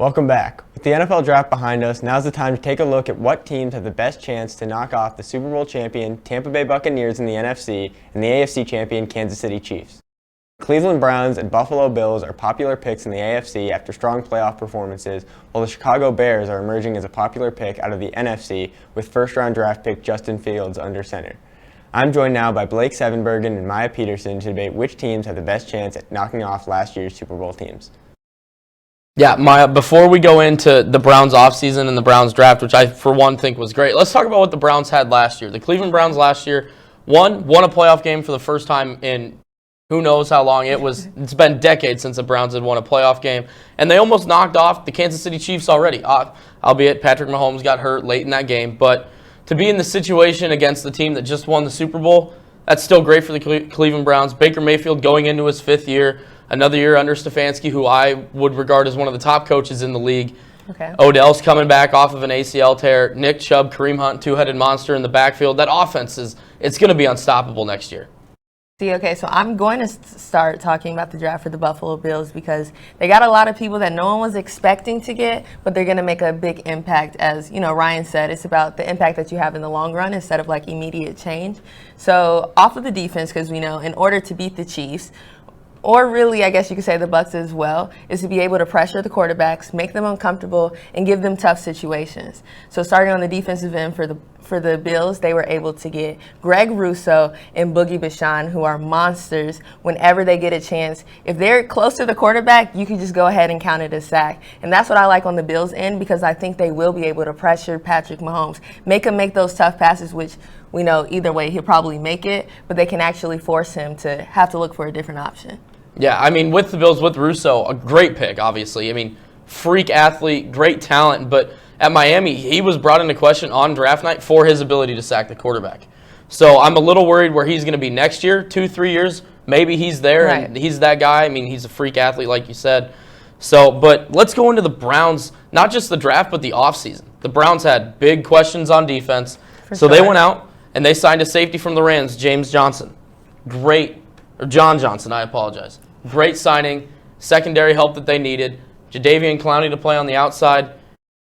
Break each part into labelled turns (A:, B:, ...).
A: Welcome back. With the NFL draft behind us, now's the time to take a look at what teams have the best chance to knock off the Super Bowl champion Tampa Bay Buccaneers in the NFC and the AFC champion Kansas City Chiefs. Cleveland Browns and Buffalo Bills are popular picks in the AFC after strong playoff performances, while the Chicago Bears are emerging as a popular pick out of the NFC with first-round draft pick Justin Fields under center. I'm joined now by Blake Sevenbergen and Maya Peterson to debate which teams have the best chance at knocking off last year's Super Bowl teams.
B: Yeah, Maya, before we go into the Browns offseason and the Browns draft, which I, for one, think was great, let's talk about what the Browns had last year. The Cleveland Browns last year won a playoff game for the first time in who knows how long. It's been decades since the Browns had won a playoff game, and they almost knocked off the Kansas City Chiefs already, albeit Patrick Mahomes got hurt late in that game. But to be in the situation against the team that just won the Super Bowl, that's still great for the Cleveland Browns. Baker Mayfield going into his fifth year, another year under Stefanski, who I would regard as one of the top coaches in the league.
C: Okay.
B: Odell's coming back off of an ACL tear. Nick Chubb, Kareem Hunt, two-headed monster in the backfield. That offense it's going to be unstoppable next year.
C: Okay, so I'm going to start talking about the draft for the Buffalo Bills because they got a lot of people that no one was expecting to get, but they're going to make a big impact. As Ryan said, it's about the impact that you have in the long run instead of like immediate change. So off of the defense, because we know in order to beat the Chiefs, or really, I guess you could say the Bucs as well, is to be able to pressure the quarterbacks, make them uncomfortable, and give them tough situations. So starting on the defensive end for the Bills, they were able to get Greg Rousseau and Boogie Bashan, who are monsters whenever they get a chance. If they're close to the quarterback, you can just go ahead and count it a sack. And that's what I like on the Bills' end because I think they will be able to pressure Patrick Mahomes, make him make those tough passes, which we know either way he'll probably make it, but they can actually force him to have to look for a different option.
B: Yeah, I mean, with the Bills, with Rousseau, a great pick, obviously. I mean, freak athlete, great talent, but at Miami, he was brought into question on draft night for his ability to sack the quarterback. So I'm a little worried where he's going to be next year, 2-3 years. Maybe he's there,
C: right,
B: and he's that guy. I mean, he's a freak athlete, like you said. So, but let's go into the Browns, not just the draft, but the offseason. The Browns had big questions on defense, so they went out and they signed a safety from the Rams, John Johnson, I apologize. Great signing, secondary help that they needed. Jadeveon Clowney to play on the outside.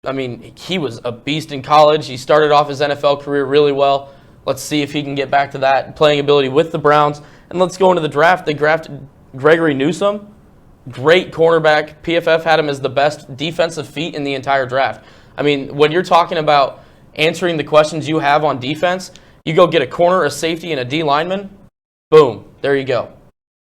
B: I mean, he was a beast in college. He started off his NFL career really well. Let's see if he can get back to that playing ability with the Browns. And let's go into the draft. They drafted Gregory Newsome, great cornerback. PFF had him as the best defensive feat in the entire draft. I mean, when you're talking about answering the questions you have on defense, you go get a corner, a safety, and a D lineman. Boom, there you go.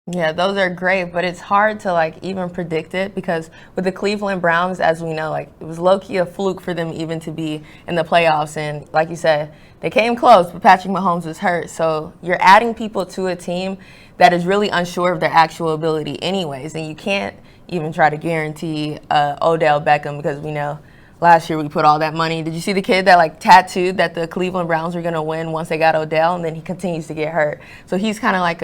C: Yeah, those are great, but it's hard to even predict it because with the Cleveland Browns, as we know, it was low-key a fluke for them even to be in the playoffs. And like you said, they came close, but Patrick Mahomes was hurt. So you're adding people to a team that is really unsure of their actual ability anyways. And you can't even try to guarantee Odell Beckham because we know last year we put all that money. Did you see the kid that tattooed that the Cleveland Browns were going to win once they got Odell, and then he continues to get hurt? So he's kind of like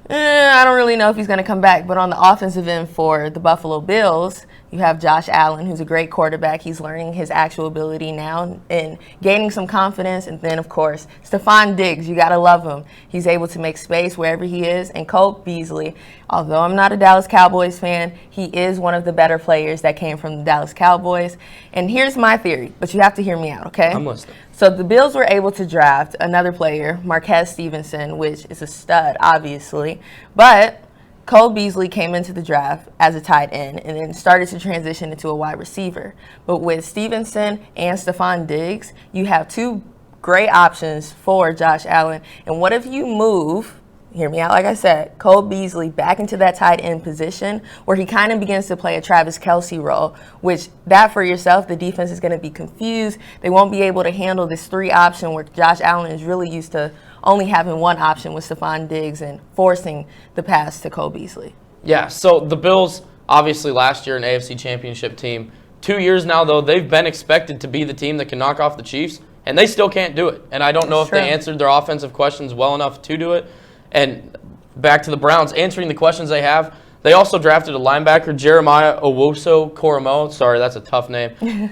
C: I don't really know if he's going to come back. But on the offensive end for the Buffalo Bills, you have Josh Allen, who's a great quarterback. He's learning his actual ability now and gaining some confidence. And then, of course, Stefon Diggs, you got to love him. He's able to make space wherever he is. And Cole Beasley, although I'm not a Dallas Cowboys fan, he is one of the better players that came from the Dallas Cowboys. And here's my theory, but you have to hear me out, okay?
B: I'm listening.
C: So the Bills were able to draft another player, Marquez Stevenson, which is a stud, obviously. But Cole Beasley came into the draft as a tight end and then started to transition into a wide receiver. But with Stevenson and Stefon Diggs, you have two great options for Josh Allen. And what if you move, hear me out, like I said, Cole Beasley back into that tight end position where he kind of begins to play a Travis Kelce role, which that for yourself, the defense is going to be confused. They won't be able to handle this three option where Josh Allen is really used to only having one option with Stefon Diggs and forcing the pass to Cole Beasley.
B: Yeah, so the Bills, obviously last year an AFC Championship team. 2 years now, though, they've been expected to be the team that can knock off the Chiefs, and they still can't do it. And I don't know if they answered their offensive questions well enough to do it. And back to the Browns, answering the questions they have, they also drafted a linebacker, Jeremiah Owusu-Koramoah. Sorry, that's a tough name.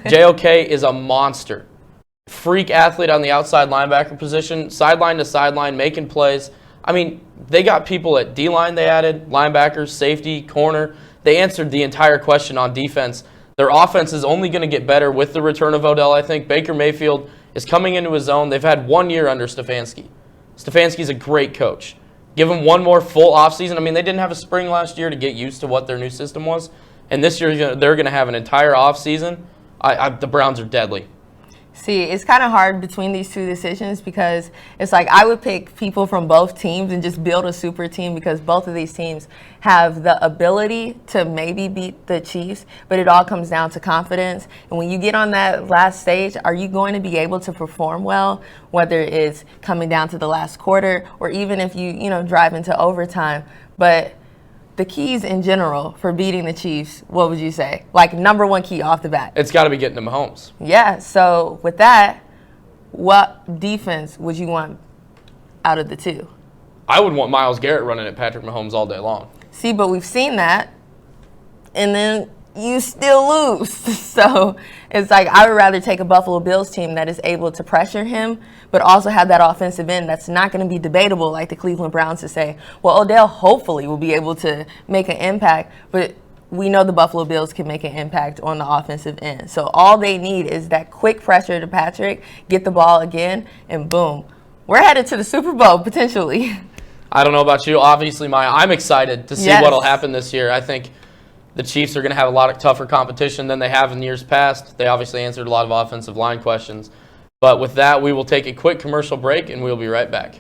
B: JOK is a monster. Freak athlete on the outside linebacker position, sideline to sideline, making plays. I mean, they got people at D-line they added, linebackers, safety, corner. They answered the entire question on defense Their offense is only going to get better with the return of Odell, I think. Baker Mayfield is coming into his own. They've had 1 year under Stefanski. Stefanski's a great coach. Give him one more full offseason. I mean, they didn't have a spring last year to get used to what their new system was. And this year, they're going to have an entire offseason. The Browns are deadly.
C: See, it's kind of hard between these two decisions because it's like I would pick people from both teams and just build a super team because both of these teams have the ability to maybe beat the Chiefs, but it all comes down to confidence. And when you get on that last stage, are you going to be able to perform well, whether it's coming down to the last quarter or even if you drive into overtime? But the keys in general for beating the Chiefs, what would you say? Like number one key off the bat?
B: It's got to be getting to Mahomes.
C: Yeah, so with that, what defense would you want out of the two?
B: I would want Myles Garrett running at Patrick Mahomes all day long.
C: See, but we've seen that, and then you still lose. So it's like I would rather take a Buffalo Bills team that is able to pressure him, but also have that offensive end that's not going to be debatable like the Cleveland Browns to say, well, Odell hopefully will be able to make an impact, but we know the Buffalo Bills can make an impact on the offensive end. So all they need is that quick pressure to Patrick, get the ball again, and boom. We're headed to the Super Bowl, potentially.
B: I don't know about you. Obviously, Maya, I'm excited to see what'll happen this year. I think the Chiefs are going to have a lot of tougher competition than they have in years past. They obviously answered a lot of offensive line questions. But with that, we will take a quick commercial break, and we'll be right back.